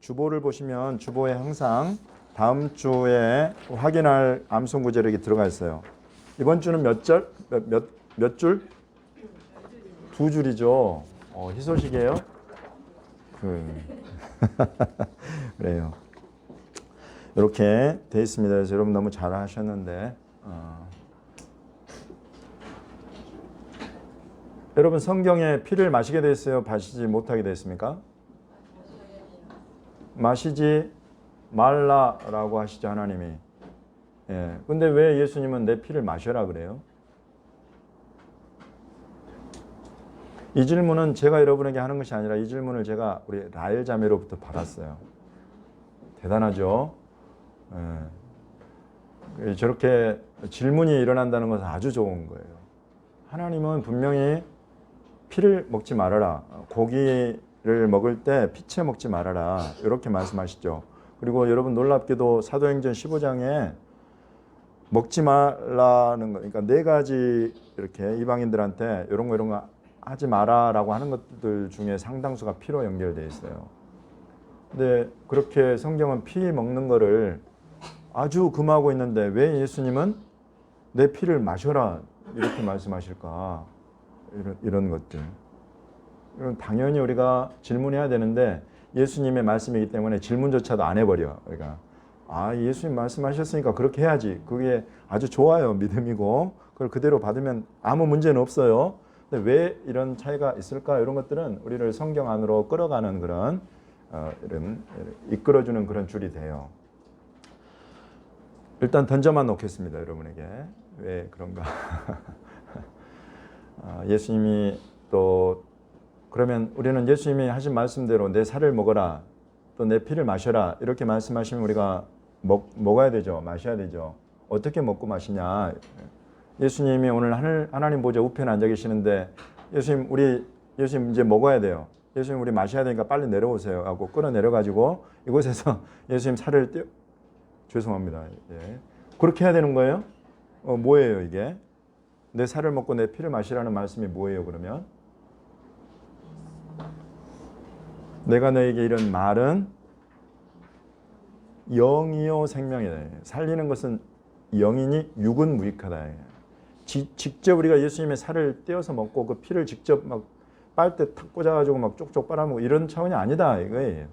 주보를 보시면 주보에 항상 다음 주에 확인할 암송 구절이 들어가 있어요. 이번 주는 몇 절? 몇 줄? 두 줄이죠. 희소식이에요? 그래요. 이렇게 돼 있습니다. 그래서 여러분 너무 잘 하셨는데 여러분 성경에 피를 마시게 됐어요? 마시지 못하게 됐습니까? 마시지 말라라고 하시죠, 하나님이. 예. 근데 왜 예수님은 내 피를 마셔라 그래요? 이 질문은 제가 여러분에게 하는 것이 아니라 이 질문을 제가 우리 라엘 자매로부터 받았어요. 대단하죠? 예. 저렇게 질문이 일어난다는 것은 아주 좋은 거예요. 하나님은 분명히 피를 먹지 말아라. 고기를 먹을 때 피채 먹지 말아라. 이렇게 말씀하시죠. 그리고 여러분 놀랍게도 사도행전 15장에 먹지 말라는 거, 그러니까 네 가지 이렇게 이방인들한테 이런 거 하지 마라라고 하는 것들 중에 상당수가 피로 연결되어 있어요. 근데 그렇게 성경은 피 먹는 거를 아주 금하고 있는데 왜 예수님은 내 피를 마셔라 이렇게 말씀하실까? 이런 것들. 당연히 우리가 질문해야 되는데 예수님의 말씀이기 때문에 질문조차도 안 해버려. 그러니까 예수님 말씀하셨으니까 그렇게 해야지. 그게 아주 좋아요. 믿음이고 그걸 그대로 받으면 아무 문제는 없어요. 근데 왜 이런 차이가 있을까? 이런 것들은 우리를 성경 안으로 끌어가는 그런 이런 이끌어주는 그런 줄이 돼요. 일단 던져만 놓겠습니다. 여러분에게. 왜 그런가? 예수님이 또 그러면 우리는 예수님이 하신 말씀대로 내 살을 먹어라. 또 내 피를 마셔라. 이렇게 말씀하시면 우리가 먹어야 되죠. 마셔야 되죠. 어떻게 먹고 마시냐. 예수님이 오늘 하나님 보좌 우편에 앉아 계시는데 예수님 이제 먹어야 돼요. 예수님 우리 마셔야 되니까 빨리 내려오세요 하고 끌어내려가지고 이곳에서 예수님 살을 죄송합니다. 예. 그렇게 해야 되는 거예요? 뭐예요 이게? 내 살을 먹고 내 피를 마시라는 말씀이 뭐예요 그러면? 내가 너에게 이런 말은 영이요 생명이다. 살리는 것은 영이니 육은 무익하다. 직접 우리가 예수님의 살을 떼어서 먹고 그 피를 직접 막 빨대 탁 꽂아가지고 막 쪽쪽 빨아먹고 이런 차원이 아니다 이거예요.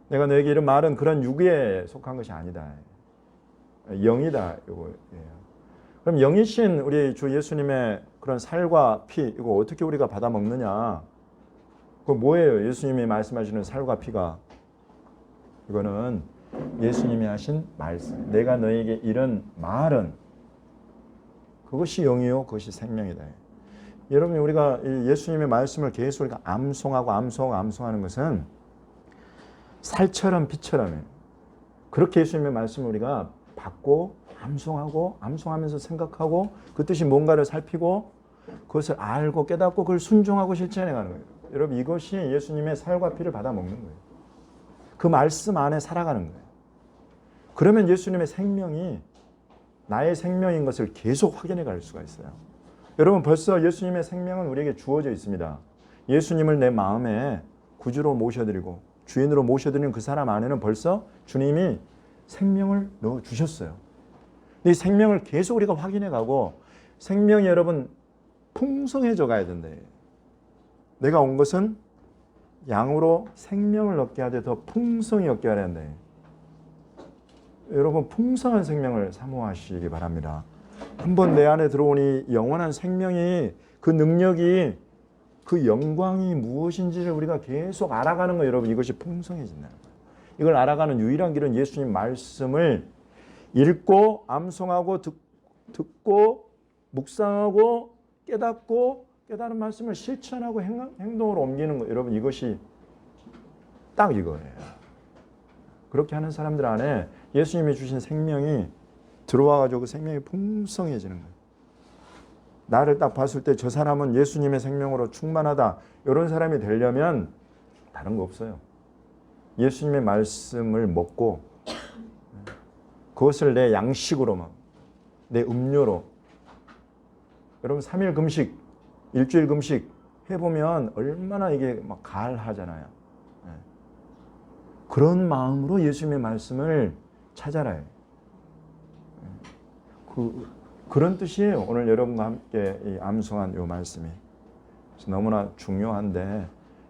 내가 너에게 이런 말은 그런 육에 속한 것이 아니다. 영이다 이거예요. 그럼 영이신 우리 주 예수님의 그런 살과 피 이거 어떻게 우리가 받아 먹느냐? 그 뭐예요? 예수님이 말씀하시는 살과 피가 이거는 예수님이 하신 말씀. 내가 너에게 이런 말은 그것이 영이요, 그것이 생명이다. 여러분 우리가 예수님의 말씀을 계속 우리가 암송하는 것은 살처럼 피처럼 그렇게 예수님의 말씀을 우리가 받고 암송하면서 생각하고 그 뜻이 뭔가를 살피고 그것을 알고 깨닫고 그걸 순종하고 실천해 가는 거예요. 여러분 이것이 예수님의 살과 피를 받아 먹는 거예요. 그 말씀 안에 살아가는 거예요. 그러면 예수님의 생명이 나의 생명인 것을 계속 확인해 갈 수가 있어요. 여러분 벌써 예수님의 생명은 우리에게 주어져 있습니다. 예수님을 내 마음에 구주로 모셔드리고 주인으로 모셔드리는 그 사람 안에는 벌써 주님이 생명을 넣어주셨어요. 이 생명을 계속 우리가 확인해 가고 생명이 여러분 풍성해져 가야 된다. 내가 온 것은 양으로 생명을 얻게 하되 더 풍성히 얻게 하려 한다. 여러분 풍성한 생명을 사모하시기 바랍니다. 한번 내 안에 들어오니 영원한 생명이 그 능력이 그 영광이 무엇인지를 우리가 계속 알아가는 거예요. 여러분 이것이 풍성해진다는 거예요. 이걸 알아가는 유일한 길은 예수님 말씀을 읽고 암송하고 듣고 묵상하고 깨닫고 깨달은 말씀을 실천하고 행동으로 옮기는 거예요. 여러분 이것이 딱 이거예요. 그렇게 하는 사람들 안에 예수님이 주신 생명이 들어와가지고 그 생명이 풍성해지는 거예요. 나를 딱 봤을 때 저 사람은 예수님의 생명으로 충만하다. 이런 사람이 되려면 다른 거 없어요. 예수님의 말씀을 먹고 그것을 내 양식으로 내 음료로 여러분 3일 금식, 일주일 금식 해보면 얼마나 이게 막 가을하잖아요. 그런 마음으로 예수님의 말씀을 찾아라. 그런 뜻이에요. 오늘 여러분과 함께 이 암송한 이 말씀이. 그래서 너무나 중요한데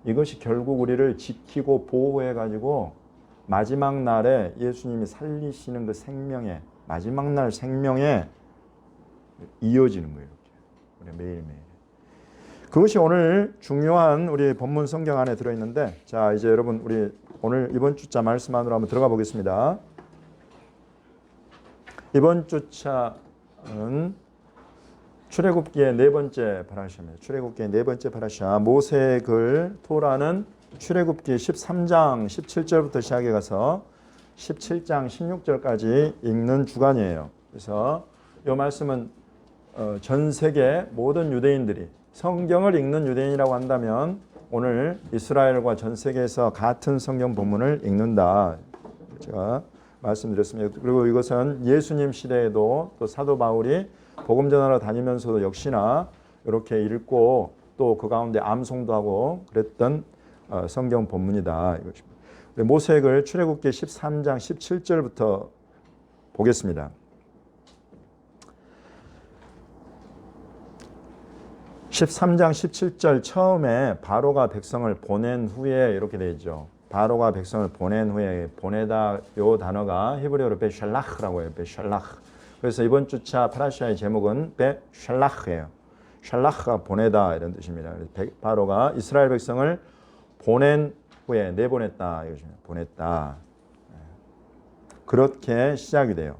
이것이 결국 우리를 지키고 보호해가지고 마지막 날에 예수님이 살리시는 그 생명에, 마지막 날 생명에 이어지는 거예요. 이렇게. 매일매일. 그것이 오늘 중요한 우리 본문 성경 안에 들어있는데, 자, 이제 여러분 우리 오늘 이번 주차 말씀 안으로 한번 들어가 보겠습니다. 이번 주차는 출애굽기의 네 번째 파라샤입니다. 출애굽기의 네 번째 파라샤. 모세의 글 토라는 출애굽기 13장 17절부터 시작해 가서 17장 16절까지 읽는 주간이에요. 그래서 이 말씀은 전 세계 모든 유대인들이 성경을 읽는 유대인이라고 한다면 오늘 이스라엘과 전 세계에서 같은 성경 본문을 읽는다. 제가 말씀드렸습니다. 그리고 이것은 예수님 시대에도 또 사도 바울이 복음 전하러 다니면서도 역시나 이렇게 읽고 또 그 가운데 암송도 하고 그랬던 성경 본문이다. 이것입니다. 모세의 글 출애굽기 13장 17절부터 보겠습니다. 13장 17절 처음에 바로가 백성을 보낸 후에 이렇게 되어 있죠. 바로가 백성을 보낸 후에 보내다 요 단어가 히브리어로 베샬라흐라고 해요. 베샬라흐. 그래서 이번 주차 파라샤의 제목은 베샬라흐예요. 샬라흐가 보내다 이런 뜻입니다. 바로가 이스라엘 백성을 보낸 후에 내보냈다 이것입니다. 보냈다. 그렇게 시작이 돼요.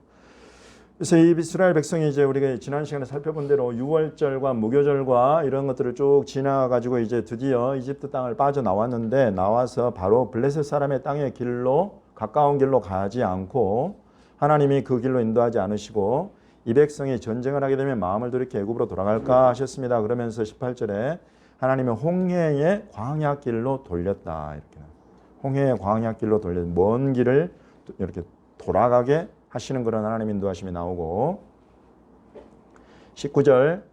그래서 이 이스라엘 백성이 이제 우리가 지난 시간에 살펴본 대로 유월절과 무교절과 이런 것들을 쭉 지나가지고 이제 드디어 이집트 땅을 빠져나왔는데 나와서 바로 블레셋 사람의 땅의 길로 가까운 길로 가지 않고 하나님이 그 길로 인도하지 않으시고 이 백성이 전쟁을 하게 되면 마음을 돌이켜 애굽으로 돌아갈까 하셨습니다. 그러면서 18절에 하나님은 홍해의 광야길로 돌렸다. 이렇게 홍해의 광야길로 돌려 먼 길을 이렇게 돌아가게 하시는 그런 하나님 인도하심이 나오고 19절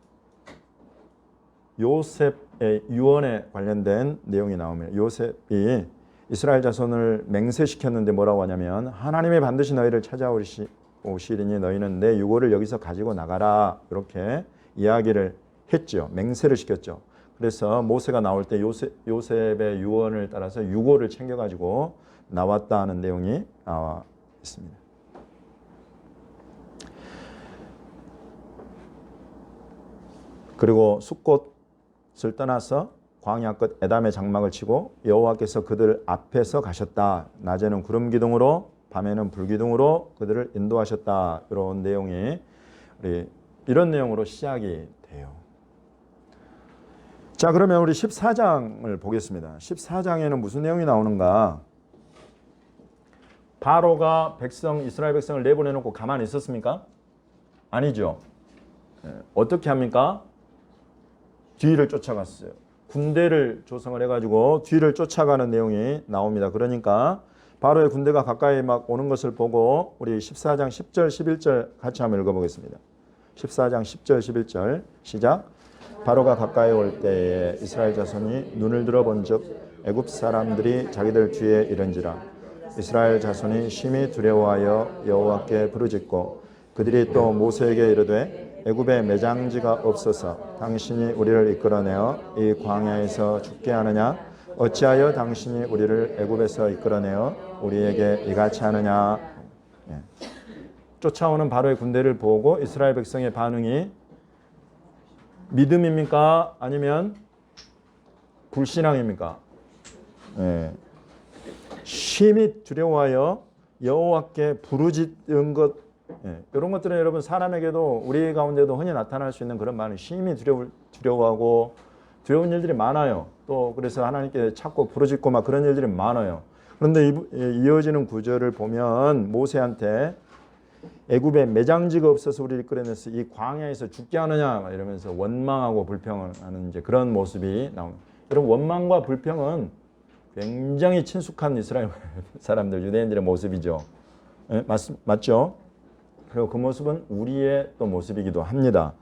요셉의 유언에 관련된 내용이 나옵니다. 요셉이 이스라엘 자손을 맹세시켰는데 뭐라고 하냐면 하나님이 반드시 너희를 찾아오시리니 너희는 내 유고를 여기서 가지고 나가라 이렇게 이야기를 했죠. 맹세를 시켰죠. 그래서 모세가 나올 때 요셉의 유언을 따라서 유고를 챙겨가지고 나왔다 하는 내용이 나와 있습니다. 그리고 숫꽃을 떠나서 광야 끝 에담의 장막을 치고 여호와께서 그들 앞에서 가셨다. 낮에는 구름 기둥으로 밤에는 불 기둥으로 그들을 인도하셨다. 이런 내용이 이런 내용으로 시작이 돼요. 자, 그러면 우리 14장을 보겠습니다. 14장에는 무슨 내용이 나오는가? 바로가 이스라엘 백성을 내보내놓고 가만히 있었습니까? 아니죠. 어떻게 합니까? 뒤를 쫓아갔어요. 군대를 조성을 해가지고 뒤를 쫓아가는 내용이 나옵니다. 그러니까 바로의 군대가 가까이 막 오는 것을 보고 우리 14장 10절 11절 같이 한번 읽어보겠습니다. 14장 10절 11절 시작. 바로가 가까이 올 때에 이스라엘 자손이 눈을 들어본즉 애굽 사람들이 자기들 뒤에 이른지라. 이스라엘 자손이 심히 두려워하여 여호와께 부르짖고 그들이 또 모세에게 이르되 애굽에 매장지가 없어서 당신이 우리를 이끌어내어 이 광야에서 죽게 하느냐? 어찌하여 당신이 우리를 애굽에서 이끌어내어 우리에게 이같이 하느냐? 쫓아오는 바로의 군대를 보고 이스라엘 백성의 반응이 믿음입니까? 아니면 불신앙입니까? 심히 두려워하여 여호와께 부르짖은 것 이런 것들은 여러분 사람에게도 우리 가운데도 흔히 나타날 수 있는 그런 많은 심히 두려워하고 두려운 일들이 많아요. 또 그래서 하나님께 찾고 부르짖고 막 그런 일들이 많아요. 그런데 이어지는 구절을 보면 모세한테 애굽에 매장지가 없어서 우리를 끌어내서 이 광야에서 죽게 하느냐 이러면서 원망하고 불평을 하는 이제 그런 모습이 나옵니다. 여러분 원망과 불평은 굉장히 친숙한 이스라엘 사람들 유대인들의 모습이죠. 맞죠? 그리고 그 모습은 우리의 또 모습이기도 합니다.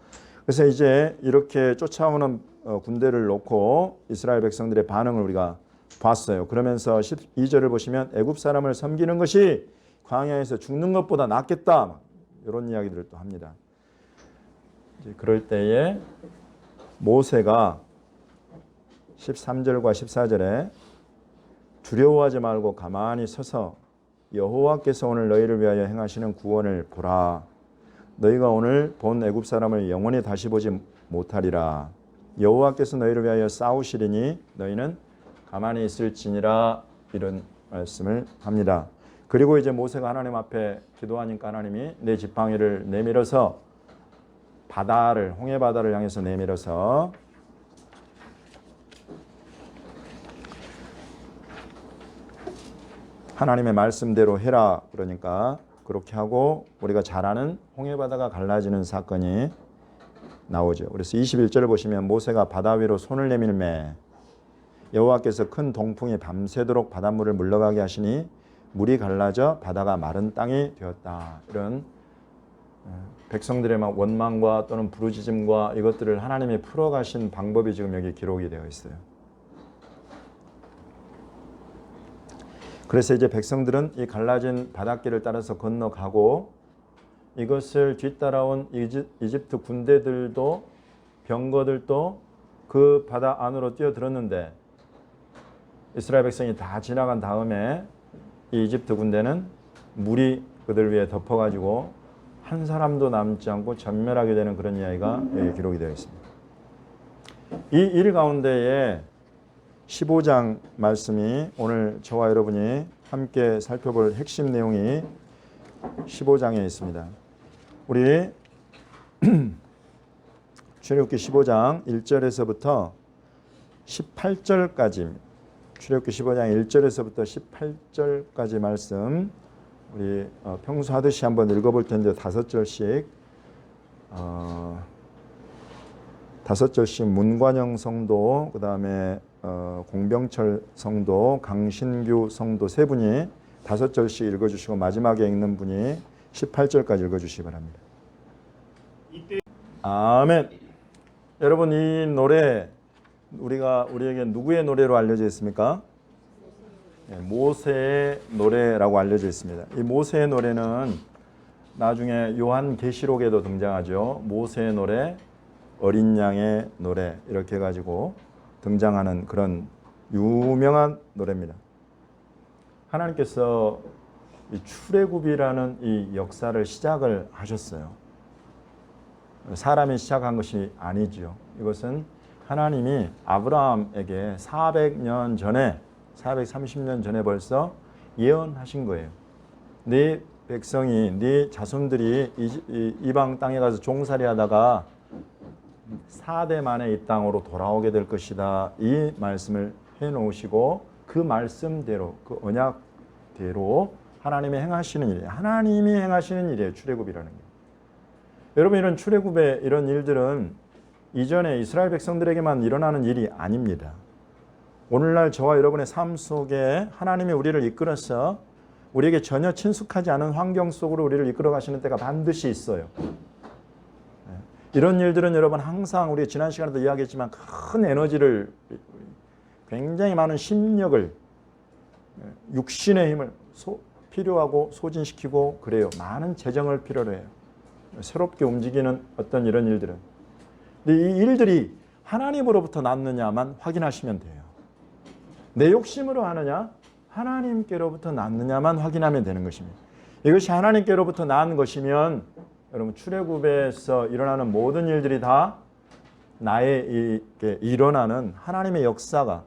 그래서 이제 이렇게 쫓아오는 군대를 놓고 이스라엘 백성들의 반응을 우리가 봤어요. 그러면서 12절을 보시면 애굽 사람을 섬기는 것이 광야에서 죽는 것보다 낫겠다. 이런 이야기들을 또 합니다. 이제 그럴 때에 모세가 13절과 14절에 두려워하지 말고 가만히 서서 여호와께서 오늘 너희를 위하여 행하시는 구원을 보라. 너희가 오늘 본 애굽 사람을 영원히 다시 보지 못하리라. 여호와께서 너희를 위하여 싸우시리니 너희는 가만히 있을지니라. 이런 말씀을 합니다. 그리고 이제 모세가 하나님 앞에 기도하니까 하나님이 내 지팡이를 내밀어서 바다를, 홍해 바다를 향해서 내밀어서 하나님의 말씀대로 해라. 그러니까 그렇게 하고 우리가 잘 아는 홍해 바다가 갈라지는 사건이 나오죠. 그래서 21절을 보시면 모세가 바다 위로 손을 내밀매 여호와께서 큰 동풍이 밤새도록 바닷물을 물러가게 하시니 물이 갈라져 바다가 마른 땅이 되었다. 이런 백성들의 막 원망과 또는 부르짖음과 이것들을 하나님이 풀어가신 방법이 지금 여기 기록이 되어 있어요. 그래서 이제 백성들은 이 갈라진 바닷길을 따라서 건너가고 이것을 뒤따라온 이집트 군대들도 병거들도 그 바다 안으로 뛰어들었는데 이스라엘 백성이 다 지나간 다음에 이 이집트 군대는 물이 그들 위에 덮어가지고 한 사람도 남지 않고 전멸하게 되는 그런 이야기가 여기 기록이 되어 있습니다. 이 일 가운데에 15장 말씀이 오늘 저와 여러분이 함께 살펴볼 핵심 내용이 15장에 있습니다. 우리 출애굽기 15장 1절에서부터 18절까지 출애굽기 15장 1절에서부터 18절까지 말씀 우리 평소 하듯이 한번 읽어볼 텐데 5절씩 5절씩 문관영 성도 그 다음에 공병철 성도 강신규 성도 세 분이 5절씩 읽어주시고 마지막에 읽는 분이 18절까지 읽어주시기 바랍니다. 아멘. 여러분 이 노래 우리에게 누구의 노래로 알려져 있습니까? 모세의 노래라고 알려져 있습니다. 이 모세의 노래는 나중에 요한계시록에도 등장하죠. 모세의 노래, 어린 양의 노래 이렇게 해가지고 등장하는 그런 유명한 노래입니다. 하나님께서 이 출애굽이라는 이 역사를 시작을 하셨어요. 사람이 시작한 것이 아니죠. 이것은 하나님이 아브라함에게 400년 전에 430년 전에 벌써 예언하신 거예요. 네 백성이 네 자손들이 이방 땅에 가서 종살이 하다가 4대 만에 이 땅으로 돌아오게 될 것이다. 이 말씀을 해놓으시고 그 말씀대로 그 언약대로 하나님이 행하시는 일이에요. 하나님이 행하시는 일이에요. 출애굽이라는 게. 여러분 이런 출애굽의 이런 일들은 이전에 이스라엘 백성들에게만 일어나는 일이 아닙니다. 오늘날 저와 여러분의 삶 속에 하나님이 우리를 이끌어서 우리에게 전혀 친숙하지 않은 환경 속으로 우리를 이끌어 가시는 때가 반드시 있어요. 이런 일들은 여러분 항상 우리 지난 시간에도 이야기했지만 큰 에너지를 굉장히 많은 심력을 육신의 힘을 필요하고 소진시키고 그래요. 많은 재정을 필요로 해요. 새롭게 움직이는 어떤 이런 일들은. 근데 이 일들이 하나님으로부터 났느냐만 확인하시면 돼요. 내 욕심으로 하느냐 하나님께로부터 났느냐만 확인하면 되는 것입니다. 이것이 하나님께로부터 난 것이면 여러분 출애굽에서 일어나는 모든 일들이 다 나의 일어나는 하나님의 역사가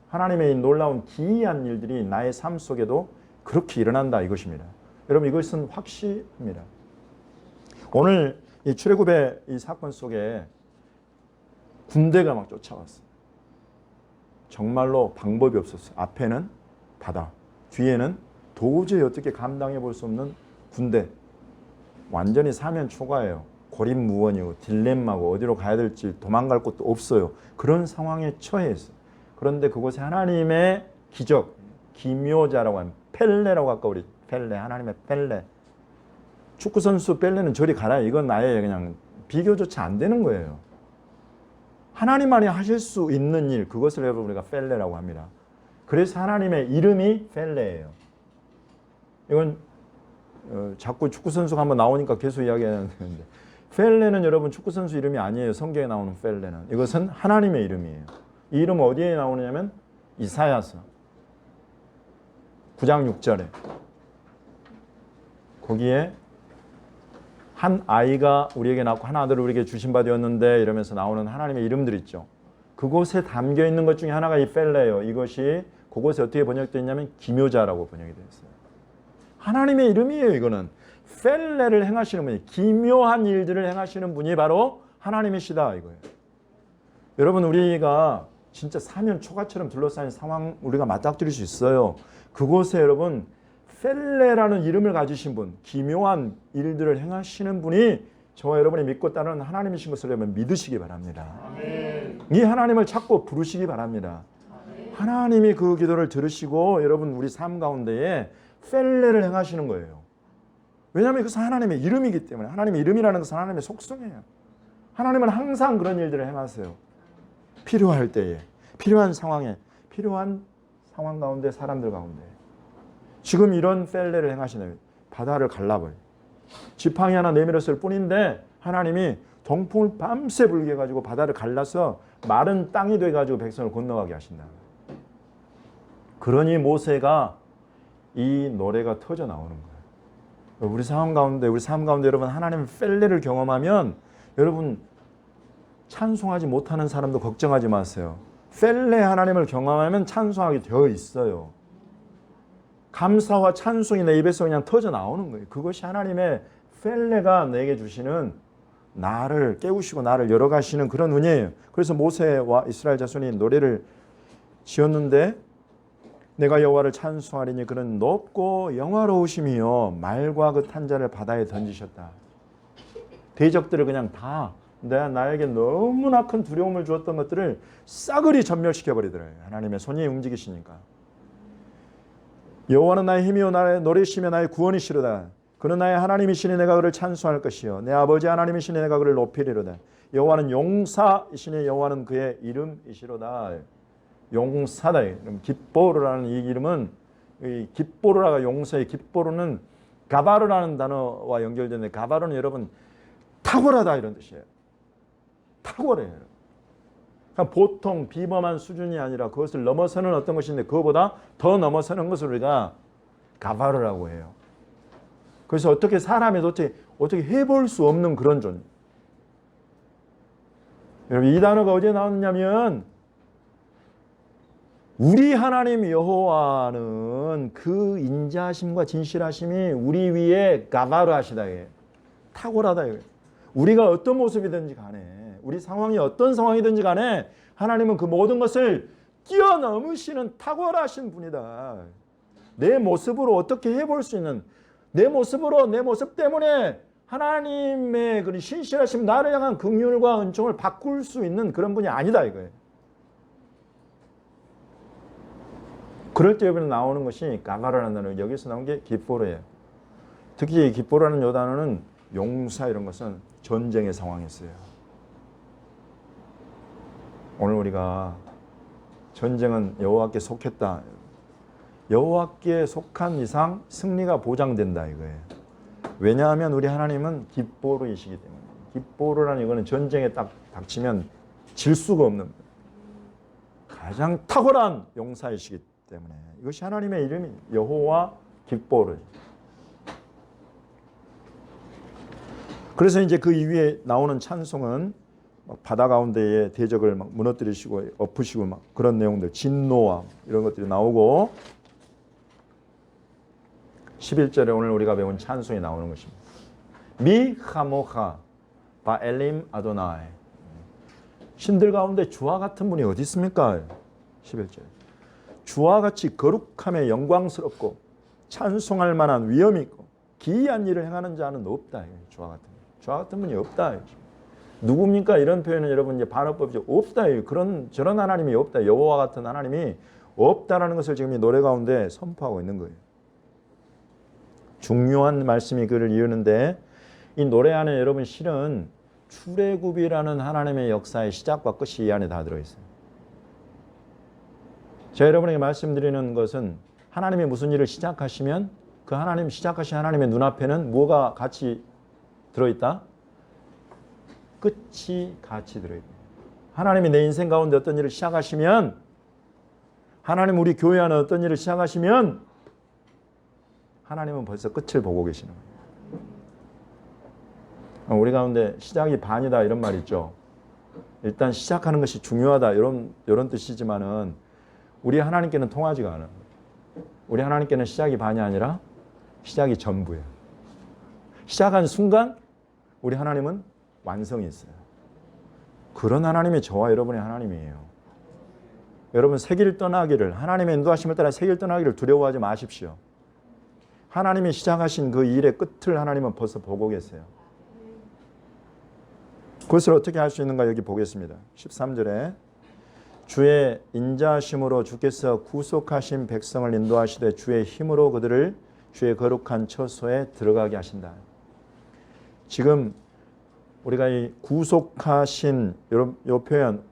하나님의 놀라운 기이한 일들이 나의 삶 속에도 그렇게 일어난다 이것입니다. 여러분 이것은 확실합니다. 오늘 이 출애굽의 이 사건 속에 군대가 막 쫓아왔어요. 정말로 방법이 없었어요. 앞에는 바다, 뒤에는 도저히 어떻게 감당해 볼 수 없는 군대. 완전히 사면 초과예요. 고립무원이고 딜레마고 어디로 가야 될지 도망갈 곳도 없어요. 그런 상황에 처해 있어요. 그런데 그곳에 하나님의 기적, 기묘자라고 하는 펠레라고 아까 우리 펠레, 하나님의 펠레. 축구선수 펠레는 저리 가라. 이건 아예 그냥 비교조차 안 되는 거예요. 하나님만이 하실 수 있는 일, 그것을 여러분 우리가 펠레라고 합니다. 그래서 하나님의 이름이 펠레예요. 이건 자꾸 축구선수가 한번 나오니까 계속 이야기하는데 펠레는 여러분 축구선수 이름이 아니에요. 성경에 나오는 펠레는. 이것은 하나님의 이름이에요. 이 이름 어디에 나오느냐면 이사야서 9장 6절에 거기에 한 아이가 우리에게 낳고 한 아들을 우리에게 주신 바 되었는데 이러면서 나오는 하나님의 이름들 있죠. 그곳에 담겨 있는 것 중에 하나가 이 펠레예요. 이것이 그곳에 어떻게 번역되어 있냐면 기묘자라고 번역이 되어 있어요. 하나님의 이름이에요. 이거는 펠레를 행하시는 분이, 기묘한 일들을 행하시는 분이 바로 하나님이시다 이거예요. 여러분 우리가 진짜 사면 초가처럼 둘러싸인 상황 우리가 맞닥뜨릴 수 있어요. 그곳에 여러분 펠레라는 이름을 가지신 분, 기묘한 일들을 행하시는 분이 저와 여러분이 믿고 따르는 하나님이신 것을 여러분 믿으시기 바랍니다. 아멘. 이 하나님을 찾고 부르시기 바랍니다. 아멘. 하나님이 그 기도를 들으시고 여러분 우리 삶 가운데에 펠레를 행하시는 거예요. 왜냐하면 그것은 하나님의 이름이기 때문에. 하나님의 이름이라는 것은 하나님의 속성이에요. 하나님은 항상 그런 일들을 행하세요. 필요할 때에, 필요한 상황에, 필요한 상황 가운데, 사람들 가운데. 지금 이런 펠레를 행하시네요. 바다를 갈라버려. 지팡이 하나 내밀었을 뿐인데 하나님이 동풍을 밤새 불게 해가지고 바다를 갈라서 마른 땅이 돼가지고 백성을 건너가게 하신다. 그러니 모세가 이 노래가 터져 나오는 거예요. 우리 삶 가운데 여러분 하나님 펠레를 경험하면 여러분 찬송하지 못하는 사람도 걱정하지 마세요. 펠레 하나님을 경험하면 찬송하게 되어 있어요. 감사와 찬송이 내 입에서 그냥 터져 나오는 거예요. 그것이 하나님의 펠레가 내게 주시는 나를 깨우시고 나를 열어가시는 그런 은혜예요. 그래서 모세와 이스라엘 자손이 노래를 지었는데 내가 여호와를 찬송하리니 그는 높고 영화로우심이요 말과 그 탄자를 바다에 던지셨다. 대적들을 그냥 다 나에게 너무나 큰 두려움을 주었던 것들을 싸그리 전멸시켜버리더래요. 하나님의 손이 움직이시니까. 여호와는 나의 힘이요 나의 노래시며 나의 구원이시로다. 그는 나의 하나님이시니 내가 그를 찬송할 것이요 내 아버지 하나님이시니 내가 그를 높이리로다. 여호와는 용사이시니 여호와는 그의 이름이시로다. 용사다. 깃보르라는 이 이름은 이 깃보르라가 용사의 깃보르는 가바르라는 단어와 연결되는데 가바르는 여러분 탁월하다 이런 뜻이에요. 탁월해요. 그러니까 보통 비범한 수준이 아니라 그것을 넘어서는 어떤 것인데 그거보다 더 넘어서는 것을 우리가 가바르라고 해요. 그래서 어떻게 사람이 어떻게 해볼 수 없는 그런 존재. 여러분 이 단어가 어디에 나오느냐면 우리 하나님 여호와는 그 인자하심과 진실하심이 우리 위에 가바르하시다. 탁월하다. 우리가 어떤 모습이든지 간에 우리 상황이 어떤 상황이든지 간에 하나님은 그 모든 것을 뛰어넘으시는 탁월하신 분이다. 내 모습으로 어떻게 해볼 수 있는 내 모습 때문에 하나님의 그런 신실하심 나를 향한 긍휼과 은총을 바꿀 수 있는 그런 분이 아니다 이거예요. 그럴 때 여기서 나오는 것이 가바르라는 단어, 여기서 나온 게 깃보르예요. 특히 이 깃보르라는 요 단어는 용사 이런 것은 전쟁의 상황이었어요. 오늘 우리가 전쟁은 여호와께 속했다. 여호와께 속한 이상 승리가 보장된다 이거예요. 왜냐하면 우리 하나님은 깃보르이시기 때문에. 깃보르라는 이거는 전쟁에 딱 닥치면 질 수가 없는 가장 탁월한 용사이시기 때문에 이것이 하나님의 이름이 여호와 깃보르. 그래서 이제 그 이후에 나오는 찬송은 바다 가운데에 대적을 막 무너뜨리시고 엎으시고 막 그런 내용들, 진노와 이런 것들이 나오고 11절에 오늘 우리가 배운 찬송이 나오는 것입니다. 미 하모하 바엘림 아도나이. 신들 가운데 주와 같은 분이 어디 있습니까? 11절. 주와 같이 거룩함에 영광스럽고 찬송할 만한 위엄이 있고 기이한 일을 행하는 자는 없다. 주와 같은 분. 주와 같은 분이 없다. 누굽니까? 이런 표현은 여러분 이제 반어법이죠. 없다. 저런 하나님이 없다. 여호와 같은 하나님이 없다라는 것을 지금 이 노래 가운데 선포하고 있는 거예요. 중요한 말씀이 그를 이루는데 이 노래 안에 여러분 실은 출애굽이라는 하나님의 역사의 시작과 끝이 이 안에 다 들어있어요. 제가 여러분에게 말씀드리는 것은 하나님이 무슨 일을 시작하시면 그 하나님 시작하신 하나님의 눈앞에는 뭐가 같이 들어있다? 끝이 같이 들어있다. 하나님이 내 인생 가운데 어떤 일을 시작하시면, 하나님 우리 교회 안에 어떤 일을 시작하시면 하나님은 벌써 끝을 보고 계시는 거예요. 우리 가운데 시작이 반이다 이런 말 있죠. 일단 시작하는 것이 중요하다 이런 뜻이지만은 우리 하나님께는 통하지가 않아요. 우리 하나님께는 시작이 반이 아니라 시작이 전부예요. 시작한 순간 우리 하나님은 완성이 있어요. 그런 하나님이 저와 여러분의 하나님이에요. 여러분 새 길 떠나기를, 하나님의 인도하심을 따라 새 길 떠나기를 두려워하지 마십시오. 하나님이 시작하신 그 일의 끝을 하나님은 벌써 보고 계세요. 그것을 어떻게 할 수 있는가 여기 보겠습니다. 13절에 주의 인자하심으로 주께서 구속하신 백성을 인도하시되 주의 힘으로 그들을 주의 거룩한 처소에 들어가게 하신다. 지금 우리가 이 구속하신 이 표현,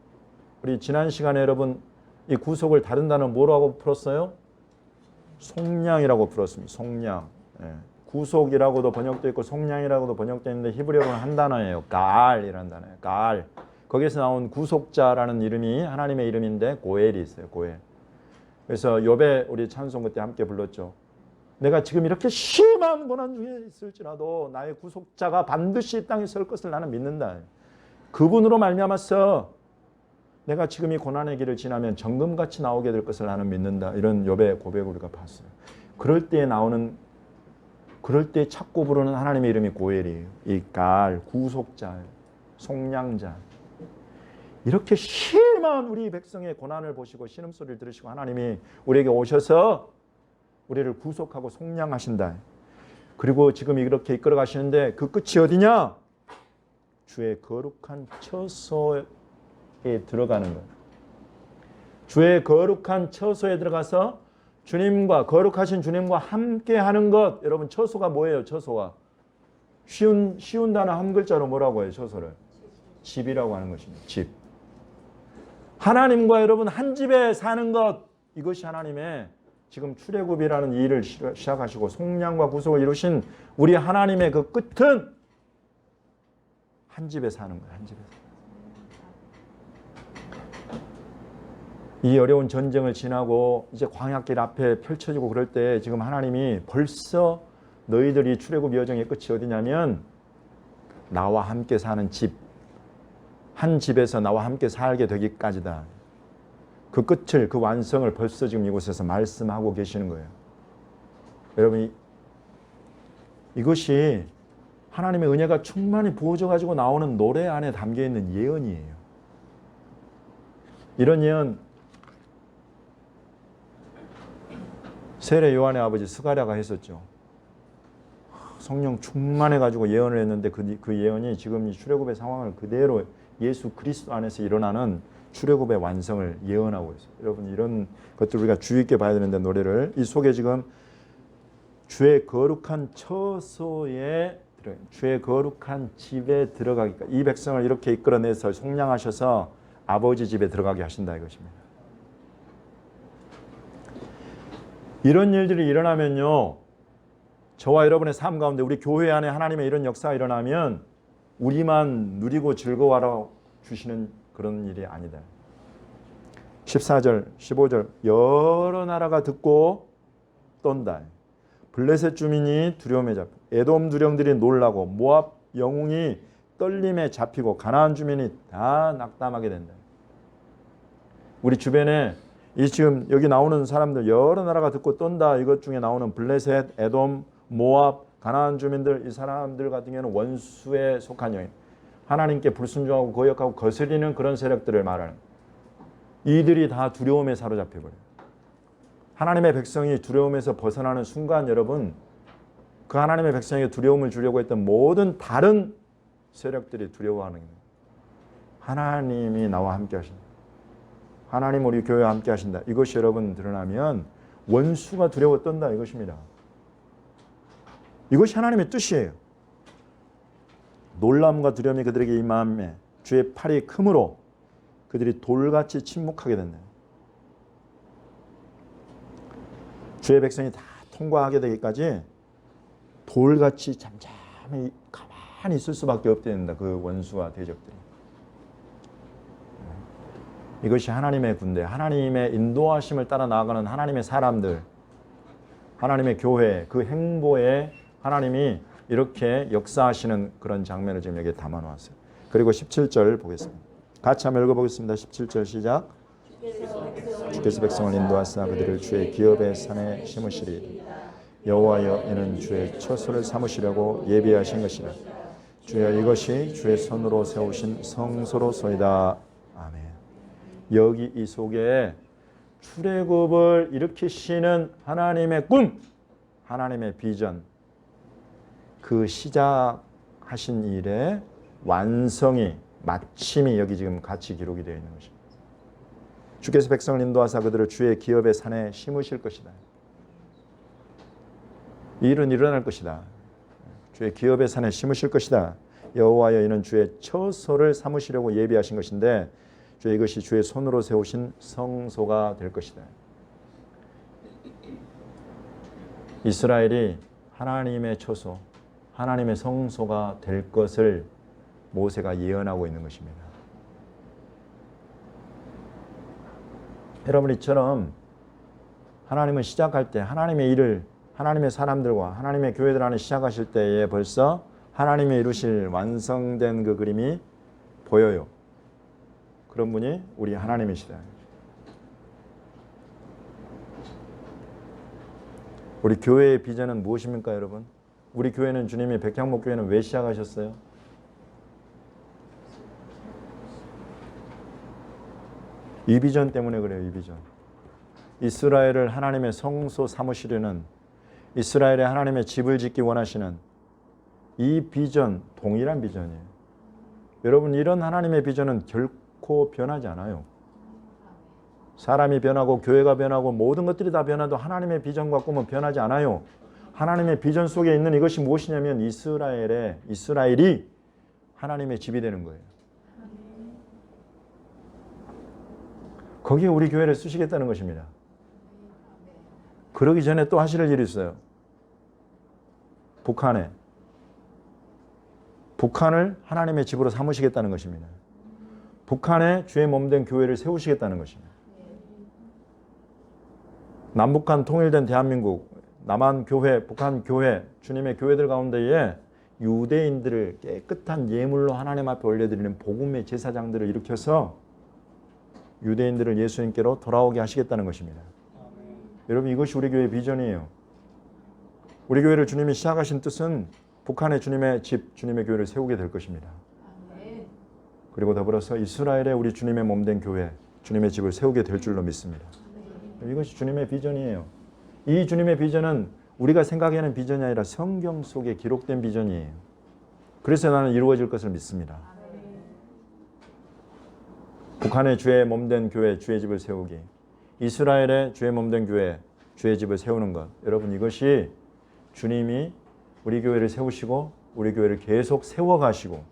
우리 지난 시간에 여러분 이 구속을 다른 단어 뭐라고 풀었어요? 속량이라고 풀었습니다. 속량. 예. 구속이라고도 번역되어 있고 속량이라고도 번역되어 있는데 히브리어로는 한 단어예요. 가알이라는 단어예요. 가알. 거기에서 나온 구속자라는 이름이 하나님의 이름인데 고엘이 있어요. 고엘. 그래서 욥의 우리 찬송 그때 함께 불렀죠. 내가 지금 이렇게 심한 고난 중에 있을지라도 나의 구속자가 반드시 이 땅에 설 것을 나는 믿는다. 그분으로 말미암아서 내가 지금 이 고난의 길을 지나면 정금같이 나오게 될 것을 나는 믿는다. 이런 욥의 고백을 우리가 봤어요. 그럴 때 찾고 부르는 하나님의 이름이 고엘이에요. 이 갈, 구속자, 속량자. 이렇게 심한 우리 백성의 고난을 보시고 신음소리를 들으시고 하나님이 우리에게 오셔서 우리를 구속하고 속량하신다. 그리고 지금 이렇게 이끌어 가시는데 그 끝이 어디냐? 주의 거룩한 처소에 들어가는 거예요. 주의 거룩한 처소에 들어가서 주님과, 거룩하신 주님과 함께 하는 것. 여러분 처소가 뭐예요? 처소가 쉬운 단어 한 글자로 뭐라고 해요? 처소를 집이라고 하는 것입니다. 집. 하나님과 여러분 한 집에 사는 것, 이것이 하나님의 지금 출애굽이라는 일을 시작하시고 속량과 구속을 이루신 우리 하나님의 그 끝은 한 집에 사는 거예요. 한 집에. 이 어려운 전쟁을 지나고 이제 광야길 앞에 펼쳐지고 그럴 때 지금 하나님이 벌써 너희들이 출애굽 여정의 끝이 어디냐면 나와 함께 사는 집, 한 집에서 나와 함께 살게 되기까지다. 그 끝을, 그 완성을 벌써 지금 이곳에서 말씀하고 계시는 거예요. 여러분 이것이 하나님의 은혜가 충만히 부어져 가지고 나오는 노래 안에 담겨 있는 예언이에요. 이런 예언 세례 요한의 아버지 스가랴가 했었죠. 성령 충만해 가지고 예언을 했는데 그 예언이 지금 이 출애굽의 상황을 그대로 예수 그리스도 안에서 일어나는 출애굽의 완성을 예언하고 있어요. 여러분 이런 것들 우리가 주의 있게 봐야 되는데 노래를 이 속에 지금 주의 거룩한 처소에 주의 거룩한 집에 들어가기까지 이 백성을 이렇게 이끌어내서 속량하셔서 아버지 집에 들어가게 하신다 이것입니다. 이런 일들이 일어나면요, 저와 여러분의 삶 가운데 우리 교회 안에 하나님의 이런 역사가 일어나면 우리만 누리고 즐거워하러 주시는 그런 일이 아니다. 14절 15절 여러 나라가 듣고 떤다. 블레셋 주민이 두려움에 잡히고 에돔 두령들이 놀라고 모압 영웅이 떨림에 잡히고 가나안 주민이 다 낙담하게 된다. 우리 주변에 이 지금 여기 나오는 사람들 여러 나라가 듣고 떤다. 이것 중에 나오는 블레셋, 에돔, 모압, 가나안 주민들 이 사람들 같은 경우는 원수에 속한 영이 하나님께 불순종하고 거역하고 거스리는 그런 세력들을 말하는 이들이 다 두려움에 사로잡혀버려요. 하나님의 백성이 두려움에서 벗어나는 순간 여러분 그 하나님의 백성에게 두려움을 주려고 했던 모든 다른 세력들이 두려워하는 거예요. 하나님이 나와 함께 하신다. 하나님 우리 교회와 함께 하신다. 이것이 여러분 드러나면 원수가 두려워 떤다 이것입니다. 이것이 하나님의 뜻이에요. 놀람과 두려움이 그들에게 임함에 주의 팔이 크므로 그들이 돌같이 침묵하게 됐네. 주의 백성이 다 통과하게 되기까지 돌같이 잠잠히 가만히 있을 수밖에 없게 된다. 그 원수와 대적들이. 이것이 하나님의 군대, 하나님의 인도하심을 따라 나아가는 하나님의 사람들, 하나님의 교회, 그 행보에 하나님이 이렇게 역사하시는 그런 장면을 지금 여기에 담아놓았어요. 그리고 17절 보겠습니다. 같이 한번 읽어보겠습니다. 17절 시작. 주께서 백성을 인도하사 그들을 주의 기업의 산에 심으시리. 여호와여 이는 주의 처소를 삼으시려고 예비하신 것이라. 주여 이것이 주의 손으로 세우신 성소로소이다. 아멘. 여기 이 속에 출애굽을 일으키시는 하나님의 꿈, 하나님의 비전, 그 시작하신 일의 완성이, 마침이 여기 지금 같이 기록이 되어 있는 것입니다. 주께서 백성을 인도하사 그들을 주의 기업의 산에 심으실 것이다. 이 일은 일어날 것이다. 주의 기업의 산에 심으실 것이다. 여호와여 이는 주의 처소를 삼으시려고 예비하신 것인데 주의 이것이 주의 손으로 세우신 성소가 될 것이다. 이스라엘이 하나님의 처소, 하나님의 성소가 될 것을 모세가 예언하고 있는 것입니다. 여러분 이처럼 하나님은 시작할 때 하나님의 일을 하나님의 사람들과 하나님의 교회들 안에 시작하실 때에 벌써 하나님이 이루실 완성된 그 그림이 보여요. 그런 분이 우리 하나님이시다. 우리 교회의 비전은 무엇입니까, 여러분? 우리 교회는 주님이 백향목 교회는 왜 시작하셨어요? 이 비전 때문에 그래요. 이 비전. 이스라엘을 하나님의 성소 삼으시려는, 이스라엘에 하나님의 집을 짓기 원하시는 이 비전, 동일한 비전이에요. 여러분 이런 하나님의 비전은 결코 변하지 않아요. 사람이 변하고 교회가 변하고 모든 것들이 다 변해도 하나님의 비전과 꿈은 변하지 않아요. 하나님의 비전 속에 있는 이것이 무엇이냐면 이스라엘이 하나님의 집이 되는 거예요. 거기에 우리 교회를 쓰시겠다는 것입니다. 그러기 전에 또 하실 일이 있어요. 북한을 하나님의 집으로 삼으시겠다는 것입니다. 북한에 주의 몸된 교회를 세우시겠다는 것입니다. 남북한 통일된 대한민국, 남한 교회, 북한 교회, 주님의 교회들 가운데에 유대인들을 깨끗한 예물로 하나님 앞에 올려드리는 복음의 제사장들을 일으켜서 유대인들을 예수님께로 돌아오게 하시겠다는 것입니다. 여러분 이것이 우리 교회의 비전이에요. 우리 교회를 주님이 시작하신 뜻은 북한에 주님의 집, 주님의 교회를 세우게 될 것입니다. 그리고 더불어서 이스라엘에 우리 주님의 몸된 교회, 주님의 집을 세우게 될 줄로 믿습니다. 이것이 주님의 비전이에요. 이 주님의 비전은 우리가 생각하는 비전이 아니라 성경 속에 기록된 비전이에요. 그래서 나는 이루어질 것을 믿습니다. 북한에 주의 몸된 교회, 주의 집을 세우기. 이스라엘에 주의 몸된 교회, 주의 집을 세우는 것. 여러분 이것이 주님이 우리 교회를 세우시고 우리 교회를 계속 세워가시고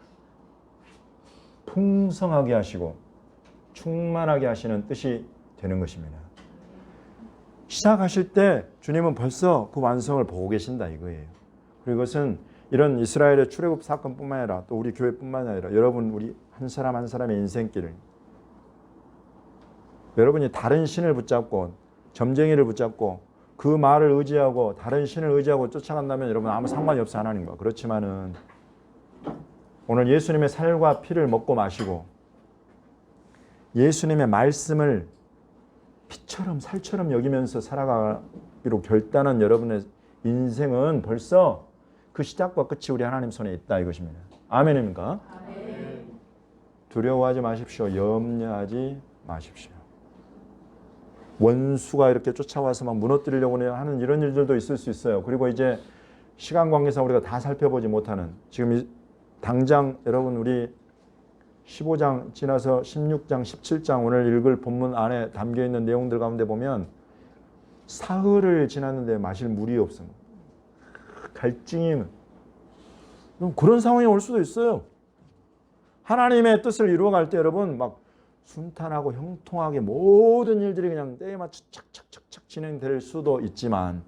풍성하게 하시고 충만하게 하시는 뜻이 되는 것입니다. 시작하실 때 주님은 벌써 그 완성을 보고 계신다 이거예요. 그리고 이것은 이런 이스라엘의 출애굽 사건뿐만 아니라 또 우리 교회뿐만 아니라 여러분 우리 한 사람 한 사람의 인생길을 여러분이 다른 신을 붙잡고 점쟁이를 붙잡고 그 말을 의지하고 다른 신을 의지하고 쫓아간다면 여러분 아무 상관이 없어 하나님과. 그렇지만은 오늘 예수님의 살과 피를 먹고 마시고 예수님의 말씀을 피처럼 살처럼 여기면서 살아가기로 결단한 여러분의 인생은 벌써 그 시작과 끝이 우리 하나님 손에 있다 이것입니다. 아멘입니까? 아멘. 두려워하지 마십시오. 염려하지 마십시오. 원수가 이렇게 쫓아와서 막 무너뜨리려고 하는 이런 일들도 있을 수 있어요. 그리고 이제 시간 관계상 우리가 다 살펴보지 못하는 지금 당장 여러분 우리 15장 지나서 16장, 17장 오늘 읽을 본문 안에 담겨있는 내용들 가운데 보면 사흘을 지났는데 마실 물이 없음. 갈증이 그런 상황이 올 수도 있어요. 하나님의 뜻을 이루어갈 때 여러분 막 순탄하고 형통하게 모든 일들이 그냥 때에 맞춰 착착착착 진행될 수도 있지만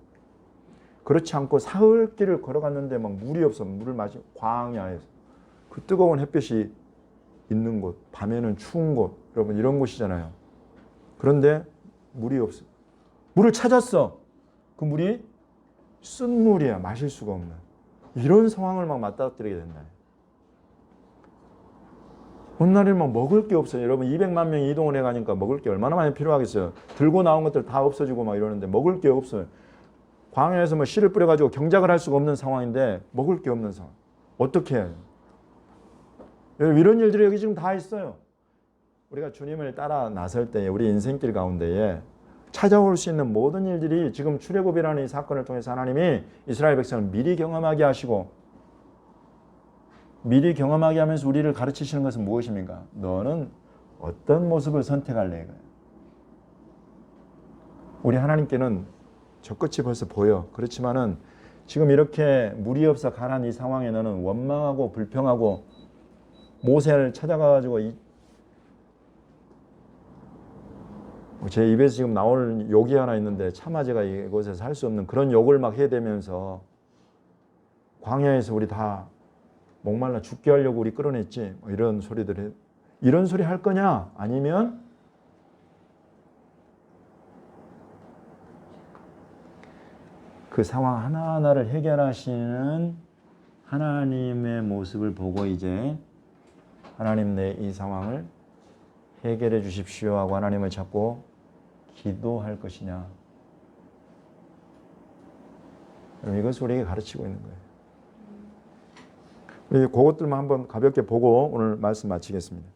그렇지 않고 사흘길을 걸어갔는데 막 물이 없어. 물을 마시 광야에서 그 뜨거운 햇볕이 있는 곳, 밤에는 추운 곳, 여러분 이런 곳이잖아요. 그런데 물이 없어. 물을 찾았어. 그 물이 쓴 물이야. 마실 수가 없는. 이런 상황을 막 맞닥뜨리게 된다. 어느 날에는 막 먹을 게 없어요. 여러분 200만 명이 이동을 해가니까 먹을 게 얼마나 많이 필요하겠어요. 들고 나온 것들 다 없어지고 막 이러는데 먹을 게 없어요. 광야에서 뭐 씨를 뿌려가지고 경작을 할 수가 없는 상황인데 먹을 게 없는 상황. 어떻게 해요? 이런 일들이 여기 지금 다 있어요. 우리가 주님을 따라 나설 때에 우리 인생길 가운데에 찾아올 수 있는 모든 일들이 지금 출애굽이라는 이 사건을 통해서 하나님이 이스라엘 백성을 미리 경험하게 하시고 미리 경험하게 하면서 우리를 가르치시는 것은 무엇입니까? 너는 어떤 모습을 선택할래? 이거예요. 우리 하나님께는 저 끝이 벌써 보여. 그렇지만은 지금 이렇게 물이 없어 가난 이 상황에 너는 원망하고 불평하고 모세를 찾아가가지고 제 입에서 지금 나올 욕이 하나 있는데 차마 제가 이곳에서 할 수 없는 그런 욕을 막 해대면서 광야에서 우리 다 목말라 죽게 하려고 우리 끌어냈지 뭐 이런 소리들 이런 소리 할 거냐? 아니면 그 상황 하나하나를 해결하시는 하나님의 모습을 보고 이제 하나님 내 이 상황을 해결해 주십시오 하고 하나님을 찾고 기도할 것이냐. 이것을 우리에게 가르치고 있는 거예요. 우리 그것들만 한번 가볍게 보고 오늘 말씀 마치겠습니다.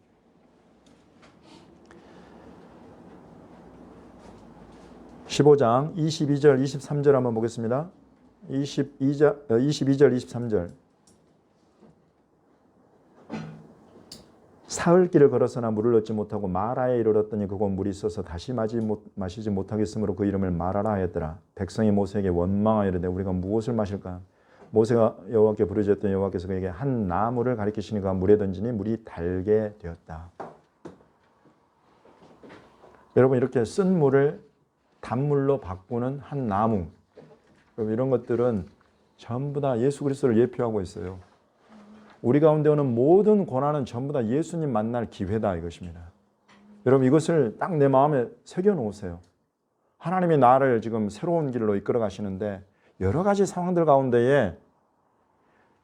(15장) 22절 23절 한번 보겠습니다. 22절 23절 사흘길을 걸어서나 물을 얻지 못하고 마라에 이르렀더니 그곳 물이 있어서 다시 마시지 못하겠으므로 그 이름을 마라라 하였더라. 백성이 모세에게 원망하여 이르되 우리가 무엇을 마실까? 모세가 여호와께 부르짖었더니 여호와께서 그에게 한 나무를 가리키시니 그가 물에 던지니 물이 달게 되었다. 여러분 이렇게 쓴 물을 단물로 바꾸는 한 나무, 이런 것들은 전부 다 예수 그리스도를 예표하고 있어요. 우리 가운데 오는 모든 고난은 전부 다 예수님 만날 기회다 이것입니다. 여러분 이것을 딱 내 마음에 새겨 놓으세요. 하나님이 나를 지금 새로운 길로 이끌어 가시는데 여러 가지 상황들 가운데에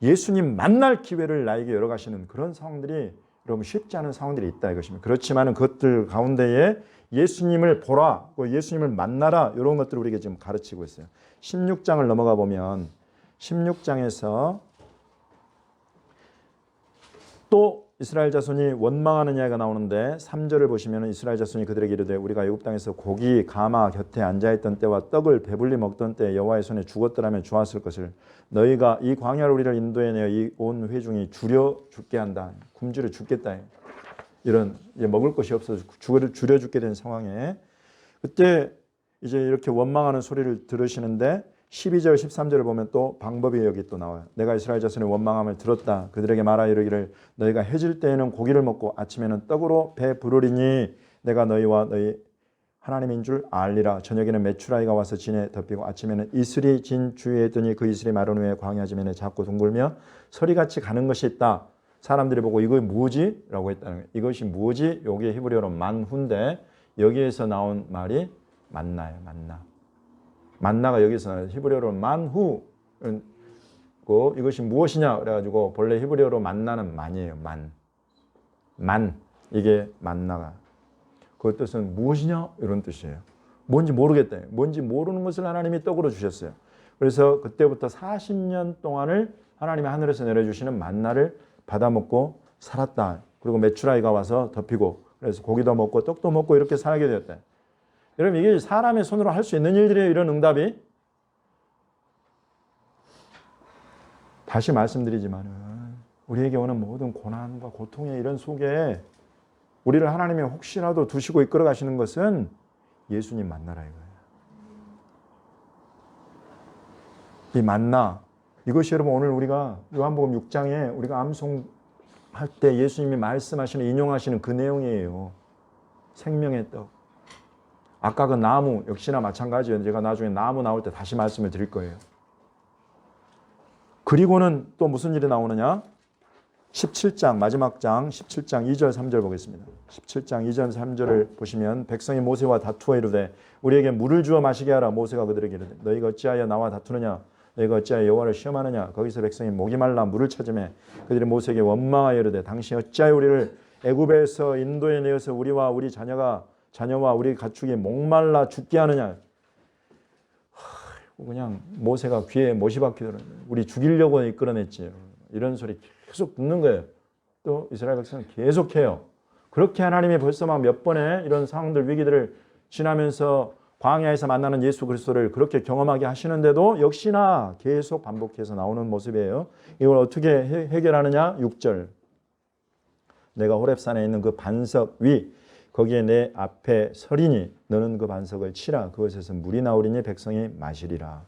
예수님 만날 기회를 나에게 열어 가시는 그런 상황들이 여러분 쉽지 않은 상황들이 있다 이것입니다. 그렇지만 그것들 가운데에 예수님을 보라, 예수님을 만나라 이런 것들을 우리에게 지금 가르치고 있어요. 16장을 넘어가 보면 16장에서 또 이스라엘 자손이 원망하는 이야기가 나오는데 3절을 보시면 이스라엘 자손이 그들에게 이르되 우리가 애굽 땅에서 고기 가마 곁에 앉아있던 때와 떡을 배불리 먹던 때 여호와의 손에 죽었더라면 좋았을 것을 너희가 이 광야로 우리를 인도해내어 이 온 회중이 줄여 죽게 한다. 굶주려 죽겠다. 이런 먹을 것이 없어서 줄여 죽게 된 상황에 그때 이제 이렇게 원망하는 소리를 들으시는데 12절 13절을 보면 또 방법이 여기 또 나와요. 내가 이스라엘 자손의 원망함을 들었다. 그들에게 말하 이르기를 너희가 해질 때에는 고기를 먹고 아침에는 떡으로 배 부르리니 내가 너희와 너희 하나님인 줄 알리라. 저녁에는 메추라기가 와서 진에 덮이고 아침에는 이슬이 진 주위에 있더니 그 이슬이 마른 후에 광야 지면에 자꾸 둥글며 서리같이 가는 것이 있다. 사람들이 보고 이거 뭐지? 라고 했다는 거예요. 이것이 뭐지? 여기에 히브리어로 만후인데 여기에서 나온 말이 만나예요. 만나가 여기서 히브리어로 만후. 이것이 무엇이냐? 그래가지고 본래 히브리어로 만나는 만이에요. 만. 이게 만나가. 그 뜻은 무엇이냐? 이런 뜻이에요. 뭔지 모르겠다. 뭔지 모르는 것을 하나님이 떡으로 주셨어요. 그래서 그때부터 40년 동안을 하나님이 하늘에서 내려주시는 만나를 받아먹고 살았다. 그리고 메추라기가 와서 덮이고 그래서 고기도 먹고 떡도 먹고 이렇게 살게 되었다. 여러분 이게 사람의 손으로 할 수 있는 일들이에요. 이런 응답이. 다시 말씀드리지만 우리에게 오는 모든 고난과 고통의 이런 속에 우리를 하나님이 혹시라도 두시고 이끌어 가시는 것은 예수님 만나라 이거예요. 이 만나 이것이 여러분 오늘 우리가 요한복음 6장에 우리가 암송할 때 예수님이 말씀하시는 인용하시는 그 내용이에요. 생명의 떡. 아까 그 나무 역시나 마찬가지예요. 제가 나중에 나무 나올 때 다시 말씀을 드릴 거예요. 그리고는 또 무슨 일이 나오느냐? 17장 마지막 장 17장 2절 3절 보겠습니다. 17장 2절 3절을 보시면 백성이 모세와 다투어 이르되 우리에게 물을 주어 마시게 하라. 모세가 그들에게 이르되 너희가 어찌하여 나와 다투느냐? 너희가 어찌하여 여호와를 시험하느냐? 거기서 백성이 목이 말라 물을 찾으매 그들이 모세에게 원망하여 이르되 당신이 어찌하여 우리를 애굽에서 인도에 내어서 우리와 우리 자녀와 우리 가축이 목말라 죽게 하느냐? 그냥 모세가 귀에 못이 박히더라고요. 우리 죽이려고 이끌어냈지. 이런 소리 계속 듣는 거예요. 또 이스라엘 백성은 계속해요. 그렇게 하나님이 벌써 막 몇 번의 이런 상황들 위기들을 지나면서 광야에서 만나는 예수 그리스도를 그렇게 경험하게 하시는데도 역시나 계속 반복해서 나오는 모습이에요. 이걸 어떻게 해결하느냐? 6절. 내가 호렙산에 있는 그 반석 위 거기에 내 앞에 서리니 너는 그 반석을 치라. 그것에서 물이 나오리니 백성이 마시리라.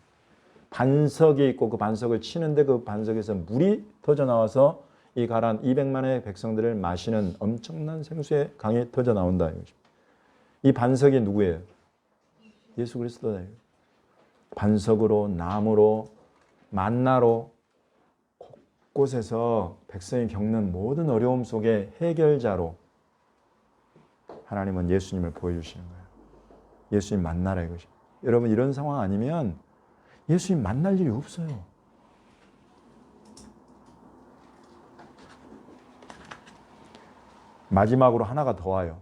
반석이 있고 그 반석을 치는데 그 반석에서 물이 터져 나와서 이 가란 200만의 백성들을 마시는 엄청난 생수의 강이 터져 나온다. 이 반석이 누구예요? 예수 그리스도예요. 반석으로 나무로 만나로 곳곳에서 백성이 겪는 모든 어려움 속에 해결자로 하나님은 예수님을 보여주시는 거예요. 예수님 만나라 이것이. 여러분 이런 상황 아니면 예수님 만날 일이 없어요. 마지막으로 하나가 더 와요.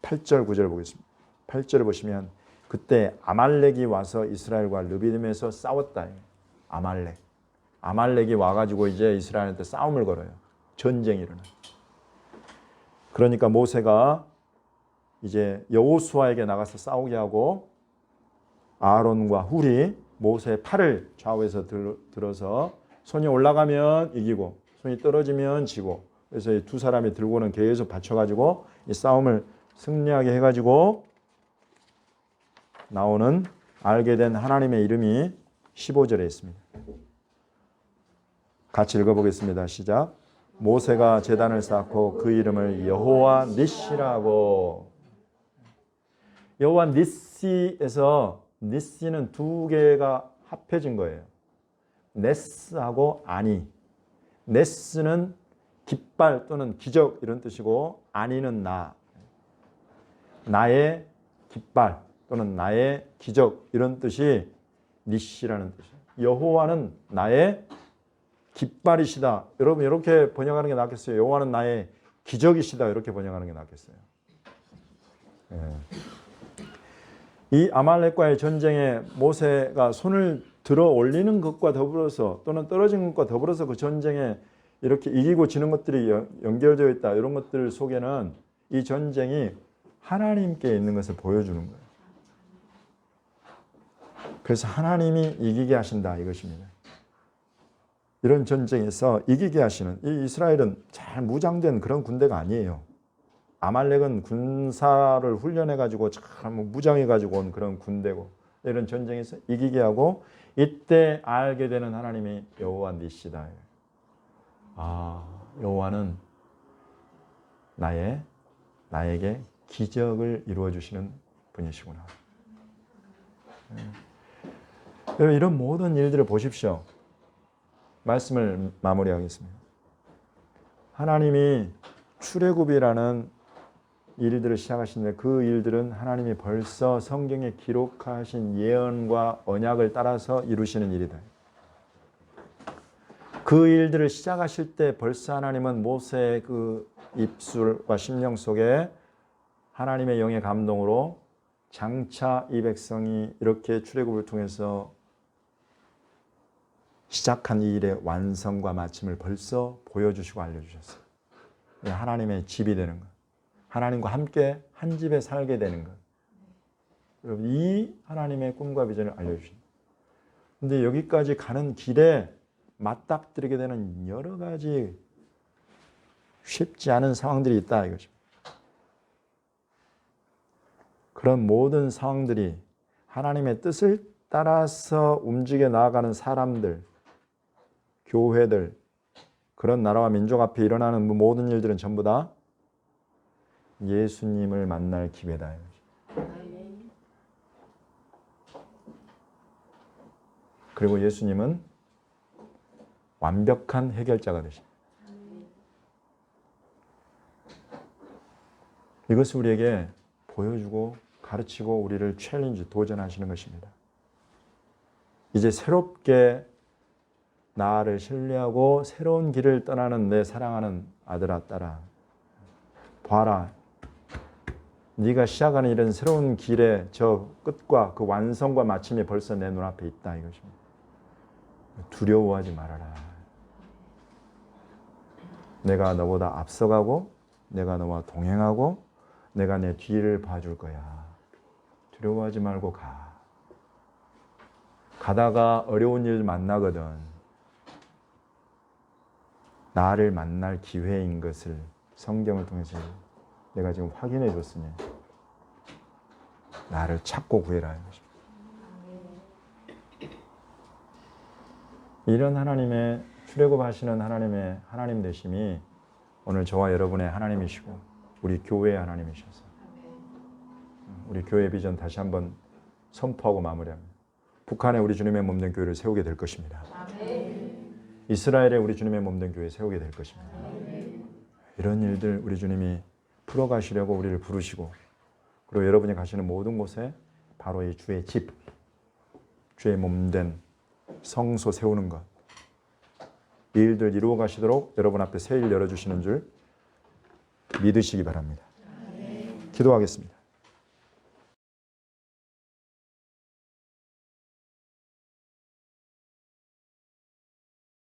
8절 9절 보겠습니다. 8절을 보시면 그때 아말렉이 와서 이스라엘과 르비딤에서 싸웠다. 아말렉이 와가지고 이제 이스라엘한테 싸움을 걸어요. 전쟁이 일어나요. 그러니까 모세가 이제 여호수아에게 나가서 싸우게 하고 아론과 훌이 모세의 팔을 좌우에서 들어서 손이 올라가면 이기고 손이 떨어지면 지고 그래서 이 두 사람이 들고는 계속 받쳐가지고 이 싸움을 승리하게 해가지고 나오는 알게 된 하나님의 이름이 15절에 있습니다. 같이 읽어보겠습니다. 시작. 모세가 제단을 쌓고 그 이름을 여호와 니시라고. 여호와 니시에서 니시는 두 개가 합해진 거예요. 네스하고 아니. 네스는 깃발 또는 기적 이런 뜻이고 아니는 나. 나의 깃발 또는 나의 기적 이런 뜻이 니시라는 뜻이에요. 여호와는 나의 깃발이시다. 여러분 이렇게 번역하는 게 낫겠어요? 여호와는 나의 기적이시다. 이렇게 번역하는 게 낫겠어요? 예. 이 아말렉과의 전쟁에 모세가 손을 들어 올리는 것과 더불어서 또는 떨어진 것과 더불어서 그 전쟁에 이렇게 이기고 지는 것들이 연결되어 있다. 이런 것들 속에는 이 전쟁이 하나님께 있는 것을 보여주는 거예요. 그래서 하나님이 이기게 하신다 이것입니다. 이런 전쟁에서 이기게 하시는 이 이스라엘은 잘 무장된 그런 군대가 아니에요. 아말렉은 군사를 훈련해가지고 잘 무장해가지고 온 그런 군대고 이런 전쟁에서 이기게 하고 이때 알게 되는 하나님이 여호와 니시다. 여호와는 나에게 기적을 이루어 주시는 분이시구나. 여러분 이런 모든 일들을 보십시오. 말씀을 마무리하겠습니다. 하나님이 출애굽이라는 일들을 시작하시는데 그 일들은 하나님이 벌써 성경에 기록하신 예언과 언약을 따라서 이루시는 일이다. 그 일들을 시작하실 때 벌써 하나님은 모세의 그 입술과 심령 속에 하나님의 영의 감동으로 장차 이 백성이 이렇게 출애굽을 통해서 시작한 이 일의 완성과 마침을 벌써 보여주시고 알려주셨어요. 하나님의 집이 되는 것. 하나님과 함께 한 집에 살게 되는 것. 여러분 이 하나님의 꿈과 비전을 알려주십니다. 그런데 여기까지 가는 길에 맞닥뜨리게 되는 여러 가지 쉽지 않은 상황들이 있다 이것입니다. 그런 모든 상황들이 하나님의 뜻을 따라서 움직여 나아가는 사람들 교회들, 그런 나라와 민족 앞에 일어나는 모든 일들은 전부 다 예수님을 만날 기회다. 그리고 예수님은 완벽한 해결자가 되십니다. 이것을 우리에게 보여주고 가르치고 우리를 챌린지, 도전하시는 것입니다. 이제 새롭게 나를 신뢰하고 새로운 길을 떠나는 내 사랑하는 아들아, 딸아, 봐라. 네가 시작하는 이런 새로운 길의 저 끝과 그 완성과 마침이 벌써 내 눈앞에 있다 이것입니다. 두려워하지 말아라. 내가 너보다 앞서가고 내가 너와 동행하고 내가 내 뒤를 봐줄 거야. 두려워하지 말고 가. 가다가 어려운 일 만나거든. 나를 만날 기회인 것을 성경을 통해서 내가 지금 확인해 줬으니 나를 찾고 구해라. 이런 하나님의 출애굽하시는 하나님의 하나님 되심이 오늘 저와 여러분의 하나님이시고 우리 교회의 하나님이셔서 우리 교회 비전 다시 한번 선포하고 마무리합니다. 북한에 우리 주님의 몸된 교회를 세우게 될 것입니다. 이스라엘에 우리 주님의 몸된 교회 세우게 될 것입니다. 이런 일들 우리 주님이 풀어가시려고 우리를 부르시고 그리고 여러분이 가시는 모든 곳에 바로 이 주의 집, 주의 몸된 성소 세우는 것, 이 일들 이루어 가시도록 여러분 앞에 새 일 열어주시는 줄 믿으시기 바랍니다. 기도하겠습니다.